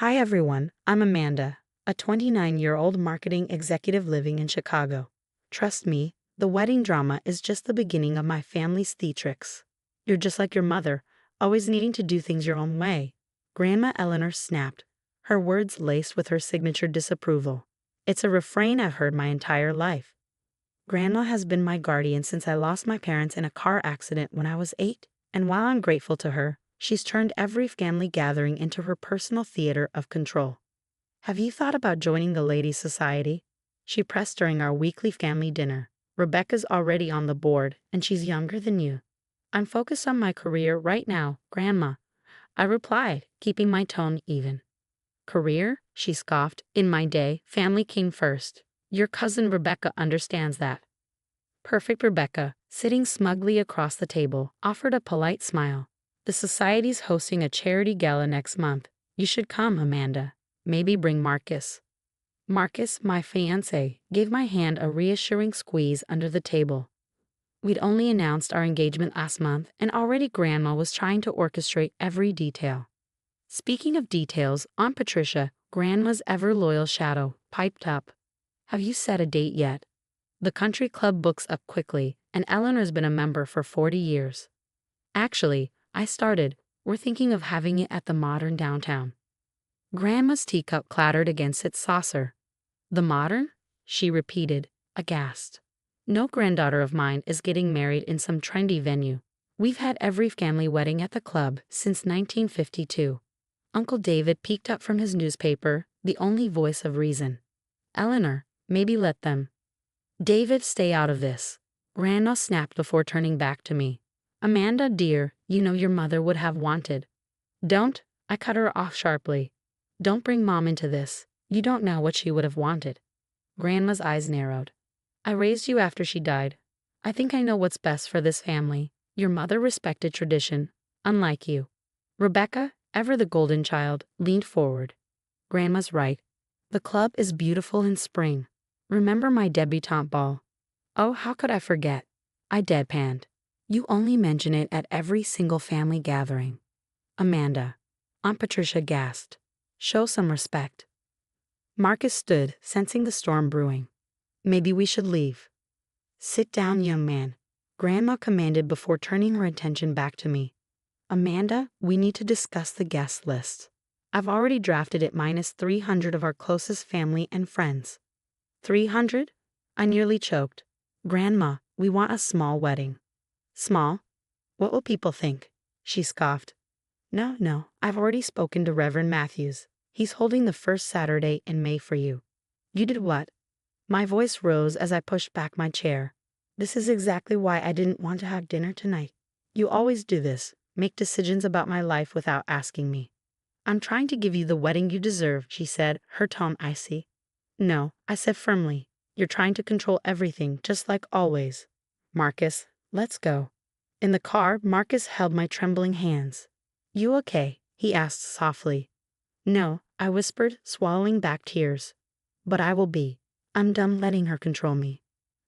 Hi everyone, I'm Amanda, a 29-year-old marketing executive living in Chicago. Trust me, the wedding drama is just the beginning of my family's theatrics. You're just like your mother, always needing to do things your own way. Grandma Eleanor snapped, her words laced with her signature disapproval. It's a refrain I've heard my entire life. Grandma has been my guardian since I lost my parents in a car accident when I was 8, and while I'm grateful to her, she's turned every family gathering into her personal theater of control. Have you thought about joining the Ladies' Society? She pressed during our weekly family dinner. Rebecca's already on the board, and she's younger than you. I'm focused on my career right now, Grandma, I replied, keeping my tone even. Career? She scoffed. In my day, family came first. Your cousin Rebecca understands that. Perfect Rebecca, sitting smugly across the table, offered a polite smile. The society's hosting a charity gala next month. You should come, Amanda. Maybe bring Marcus. Marcus, my fiancé, gave my hand a reassuring squeeze under the table. We'd only announced our engagement last month, and already Grandma was trying to orchestrate every detail. Speaking of details, Aunt Patricia, Grandma's ever-loyal shadow, piped up. Have you set a date yet? The country club books up quickly, and Eleanor's been a member for 40 years. Actually, I started. We're thinking of having it at the modern downtown. Grandma's teacup clattered against its saucer. The modern? She repeated, aghast. No granddaughter of mine is getting married in some trendy venue. We've had every family wedding at the club since 1952. Uncle David peeked up from his newspaper, the only voice of reason. Eleanor, maybe let them. David, stay out of this. Grandma snapped before turning back to me. Amanda, dear, you know your mother would have wanted. Don't, I cut her off sharply. Don't bring Mom into this. You don't know what she would have wanted. Grandma's eyes narrowed. I raised you after she died. I think I know what's best for this family. Your mother respected tradition, unlike you. Rebecca, ever the golden child, leaned forward. Grandma's right. The club is beautiful in spring. Remember my debutante ball? Oh, how could I forget? I deadpanned. You only mention it at every single family gathering. Amanda. Aunt Patricia gasped. Show some respect. Marcus stood, sensing the storm brewing. Maybe we should leave. Sit down, young man, Grandma commanded before turning her attention back to me. Amanda, we need to discuss the guest list. I've already drafted it minus 300 of our closest family and friends. 300? I nearly choked. Grandma, we want a small wedding. Small? What will people think? She scoffed. No, I've already spoken to Reverend Matthews. He's holding the first Saturday in May for you. You did what? My voice rose as I pushed back my chair. This is exactly why I didn't want to have dinner tonight. You always do this, make decisions about my life without asking me. I'm trying to give you the wedding you deserve, she said, her tone icy. No, I said firmly. You're trying to control everything, just like always. Marcus, let's go. In the car, Marcus held my trembling hands. You okay? He asked softly. No, I whispered, swallowing back tears. But I will be. I'm done letting her control me.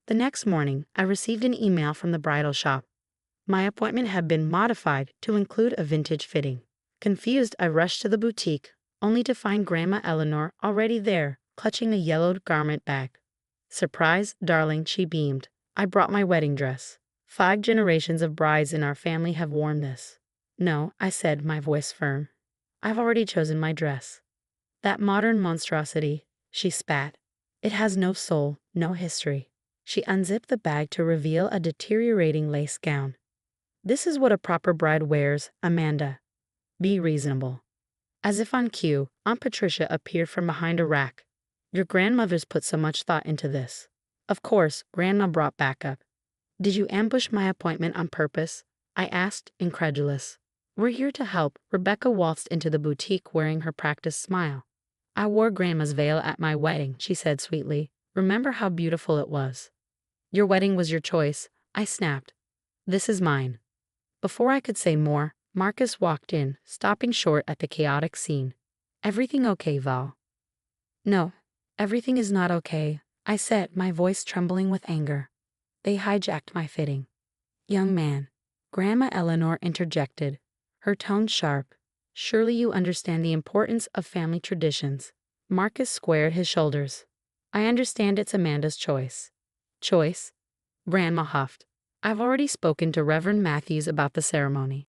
The next morning, I received an email from the bridal shop. My appointment had been modified to include a vintage fitting. Confused, I rushed to the boutique, only to find Grandma Eleanor already there, clutching a yellowed garment bag. Surprise, darling, she beamed. I brought my wedding dress. 5 generations of brides in our family have worn this. No, I said, my voice firm. I've already chosen my dress. That modern monstrosity, she spat. It has no soul, no history. She unzipped the bag to reveal a deteriorating lace gown. This is what a proper bride wears, Amanda. Be reasonable. As if on cue, Aunt Patricia appeared from behind a rack. Your grandmother's put so much thought into this. Of course, Grandma brought back up. Did you ambush my appointment on purpose? I asked, incredulous. We're here to help. Rebecca waltzed into the boutique wearing her practiced smile. I wore Grandma's veil at my wedding, she said sweetly. Remember how beautiful it was. Your wedding was your choice, I snapped. This is mine. Before I could say more, Marcus walked in, stopping short at the chaotic scene. Everything okay, Val? No, everything is not okay, I said, my voice trembling with anger. They hijacked my fitting. Young man, Grandma Eleanor interjected, her tone sharp. Surely you understand the importance of family traditions. Marcus squared his shoulders. I understand it's Amanda's choice. Choice? Grandma huffed. I've already spoken to Reverend Matthews about the ceremony.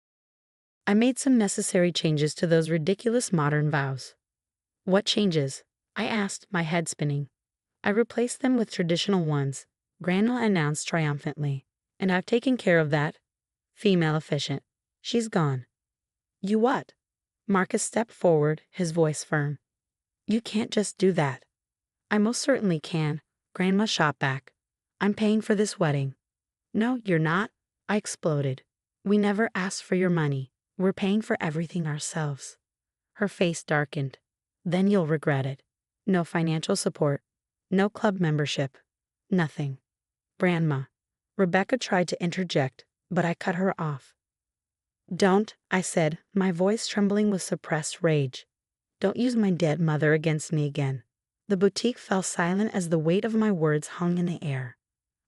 I made some necessary changes to those ridiculous modern vows. What changes? I asked, my head spinning. I replaced them with traditional ones, Grandma announced triumphantly. And I've taken care of that. Female efficient. She's gone. You what? Marcus stepped forward, his voice firm. You can't just do that. I most certainly can, Grandma shot back. I'm paying for this wedding. No, you're not, I exploded. We never asked for your money. We're paying for everything ourselves. Her face darkened. Then you'll regret it. No financial support. No club membership. Nothing. Grandma. Rebecca tried to interject, but I cut her off. Don't, I said, my voice trembling with suppressed rage. Don't use my dead mother against me again. The boutique fell silent as the weight of my words hung in the air.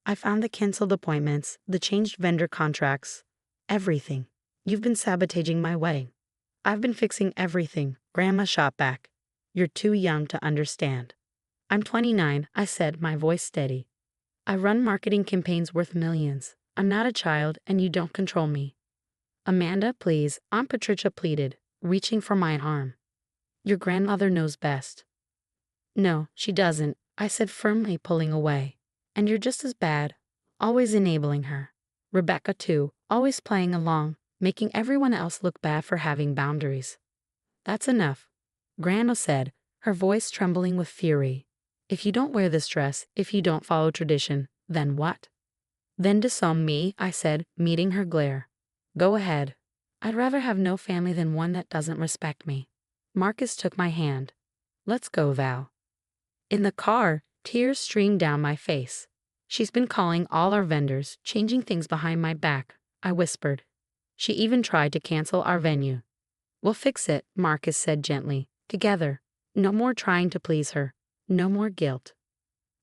I found the canceled appointments, the changed vendor contracts, everything. You've been sabotaging my wedding. I've been fixing everything, Grandma shot back. You're too young to understand. I'm 29, I said, my voice steady. I run marketing campaigns worth millions. I'm not a child, and you don't control me. Amanda, please, Aunt Patricia pleaded, reaching for my arm. Your grandmother knows best. No, she doesn't, I said firmly, pulling away. And you're just as bad, always enabling her. Rebecca too, always playing along, making everyone else look bad for having boundaries. That's enough, Grandma said, her voice trembling with fury. If you don't wear this dress, if you don't follow tradition, then what? Then disown me, I said, meeting her glare. Go ahead. I'd rather have no family than one that doesn't respect me. Marcus took my hand. Let's go, Val. In the car, tears streamed down my face. She's been calling all our vendors, changing things behind my back, I whispered. She even tried to cancel our venue. We'll fix it, Marcus said gently. Together. No more trying to please her. No more guilt.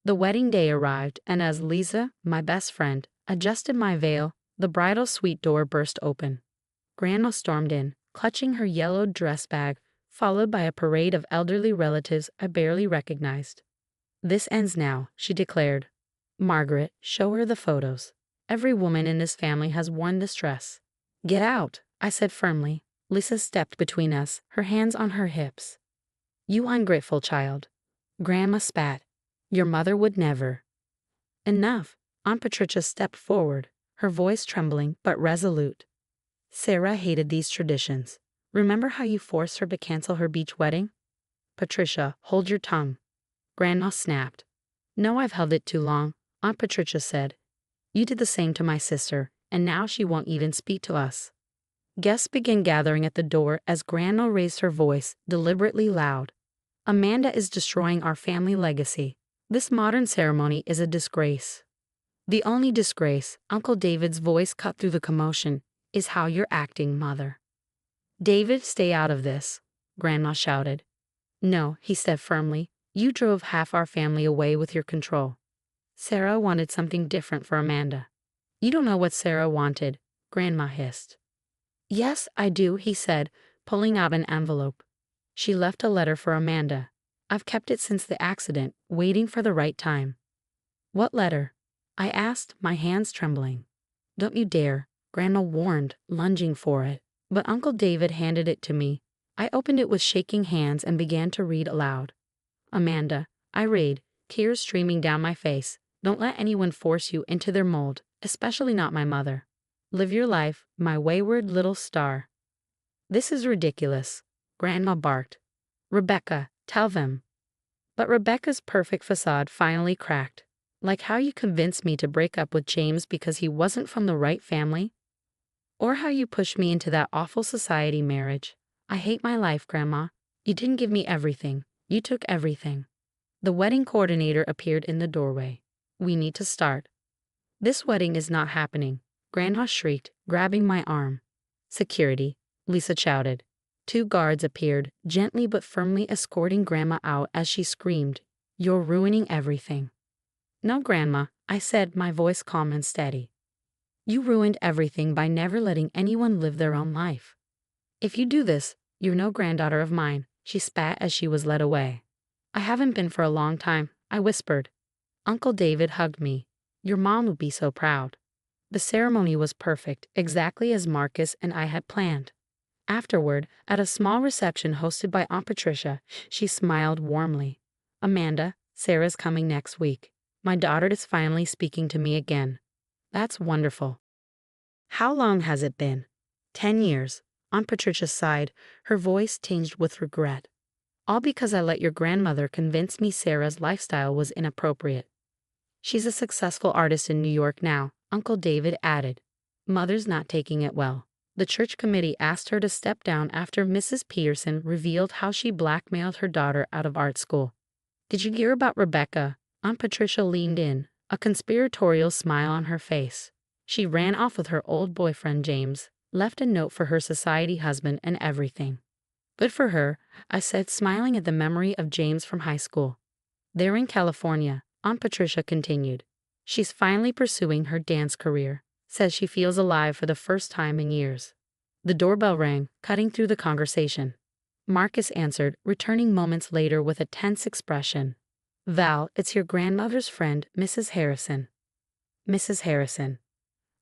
The wedding day arrived, and as Lisa, my best friend, adjusted my veil, the bridal suite door burst open. Grandma stormed in, clutching her yellowed dress bag, followed by a parade of elderly relatives I barely recognized. This ends now, she declared. Margaret, show her the photos. Every woman in this family has worn this dress. Get out, I said firmly. Lisa stepped between us, her hands on her hips. You ungrateful child. Grandma spat. Your mother would never. Enough. Aunt Patricia stepped forward, her voice trembling but resolute. Sarah hated these traditions. Remember how you forced her to cancel her beach wedding? Patricia, hold your tongue. Grandma snapped. No, I've held it too long, Aunt Patricia said. You did the same to my sister, and now she won't even speak to us. Guests began gathering at the door as Grandma raised her voice, deliberately loud. Amanda is destroying our family legacy. This modern ceremony is a disgrace. The only disgrace, Uncle David's voice cut through the commotion, is how you're acting, Mother. David, stay out of this, Grandma shouted. No, he said firmly, you drove half our family away with your control. Sarah wanted something different for Amanda. You don't know what Sarah wanted, Grandma hissed. Yes, I do, he said, pulling out an envelope. She left a letter for Amanda. I've kept it since the accident, waiting for the right time. What letter? I asked, my hands trembling. Don't you dare, Grandma warned, lunging for it. But Uncle David handed it to me. I opened it with shaking hands and began to read aloud. Amanda, I read, tears streaming down my face. Don't let anyone force you into their mold, especially not my mother. Live your life, my wayward little star. This is ridiculous, Grandma barked. Rebecca, tell them. But Rebecca's perfect facade finally cracked. Like how you convinced me to break up with James because he wasn't from the right family? Or how you pushed me into that awful society marriage. I hate my life, Grandma. You didn't give me everything. You took everything. The wedding coordinator appeared in the doorway. We need to start. This wedding is not happening, Grandma shrieked, grabbing my arm. Security, Lisa shouted. 2 guards appeared, gently but firmly escorting Grandma out as she screamed, You're ruining everything. No, Grandma, I said, my voice calm and steady. You ruined everything by never letting anyone live their own life. If you do this, "You're no granddaughter of mine," she spat as she was led away. "I haven't been for a long time," I whispered. Uncle David hugged me. "Your mom would be so proud." The ceremony was perfect, exactly as Marcus and I had planned. Afterward, at a small reception hosted by Aunt Patricia, she smiled warmly. "Amanda, Sarah's coming next week. My daughter is finally speaking to me again." "That's wonderful." "How long has it been?" 10 years. Aunt Patricia sighed, her voice tinged with regret. "All because I let your grandmother convince me Sarah's lifestyle was inappropriate." "She's a successful artist in New York now," Uncle David added. "Mother's not taking it well. The church committee asked her to step down after Mrs. Peterson revealed how she blackmailed her daughter out of art school." "Did you hear about Rebecca?" Aunt Patricia leaned in, a conspiratorial smile on her face. "She ran off with her old boyfriend James, left a note for her society husband and everything." "Good for her," I said, smiling at the memory of James from high school. "They're in California," Aunt Patricia continued. "She's finally pursuing her dance career. Says she feels alive for the first time in years." The doorbell rang, cutting through the conversation. Marcus answered, returning moments later with a tense expression. "Val, it's your grandmother's friend, Mrs. Harrison." "Mrs. Harrison."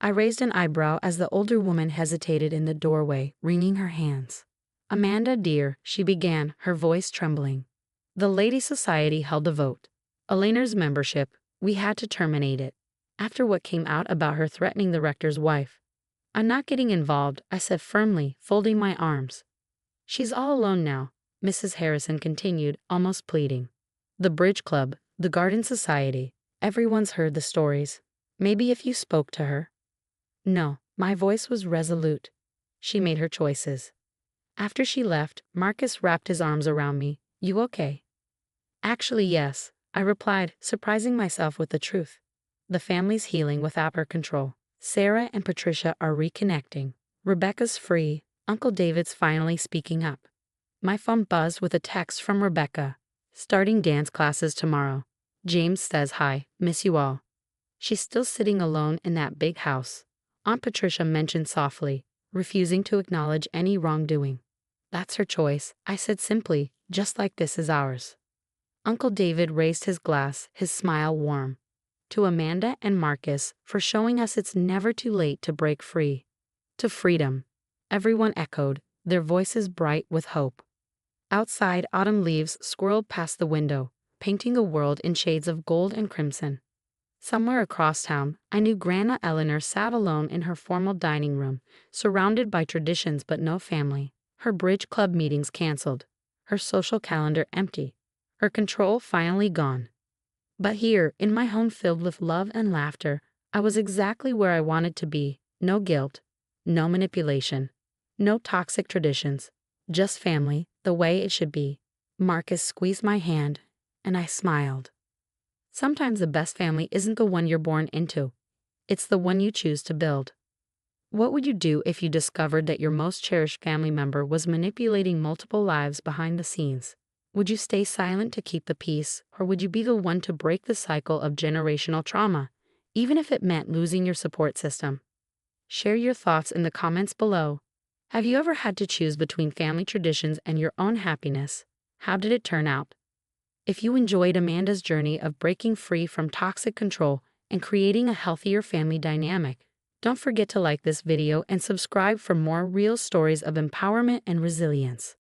I raised an eyebrow as the older woman hesitated in the doorway, wringing her hands. "Amanda, dear," she began, her voice trembling. "The Ladies' Society held a vote. Eleanor's membership, we had to terminate it. After what came out about her threatening the rector's wife." "I'm not getting involved," I said firmly, folding my arms. "She's all alone now," Mrs. Harrison continued, almost pleading. "The Bridge Club, the Garden Society, everyone's heard the stories. Maybe if you spoke to her." "No," my voice was resolute. "She made her choices." After she left, Marcus wrapped his arms around me. "You okay?" "Actually, yes," I replied, surprising myself with the truth. "The family's healing without our control. Sarah and Patricia are reconnecting. Rebecca's free. Uncle David's finally speaking up." My phone buzzed with a text from Rebecca. "Starting dance classes tomorrow. James says hi, miss you all." She's still sitting alone in that big house, Aunt Patricia mentioned softly, refusing to acknowledge any wrongdoing. "That's her choice," I said simply, "just like this is ours." Uncle David raised his glass, his smile warm. "To Amanda and Marcus for showing us it's never too late to break free." "To freedom," everyone echoed, their voices bright with hope. Outside, autumn leaves swirled past the window, painting a world in shades of gold and crimson. Somewhere across town, I knew Grandma Eleanor sat alone in her formal dining room, surrounded by traditions but no family. Her bridge club meetings canceled, her social calendar empty, her control finally gone. But here, in my home filled with love and laughter, I was exactly where I wanted to be. No guilt, no manipulation, no toxic traditions, just family, the way it should be. Marcus squeezed my hand, and I smiled. Sometimes the best family isn't the one you're born into. It's the one you choose to build. What would you do if you discovered that your most cherished family member was manipulating multiple lives behind the scenes? Would you stay silent to keep the peace, or would you be the one to break the cycle of generational trauma, even if it meant losing your support system? Share your thoughts in the comments below. Have you ever had to choose between family traditions and your own happiness? How did it turn out? If you enjoyed Amanda's journey of breaking free from toxic control and creating a healthier family dynamic, don't forget to like this video and subscribe for more real stories of empowerment and resilience.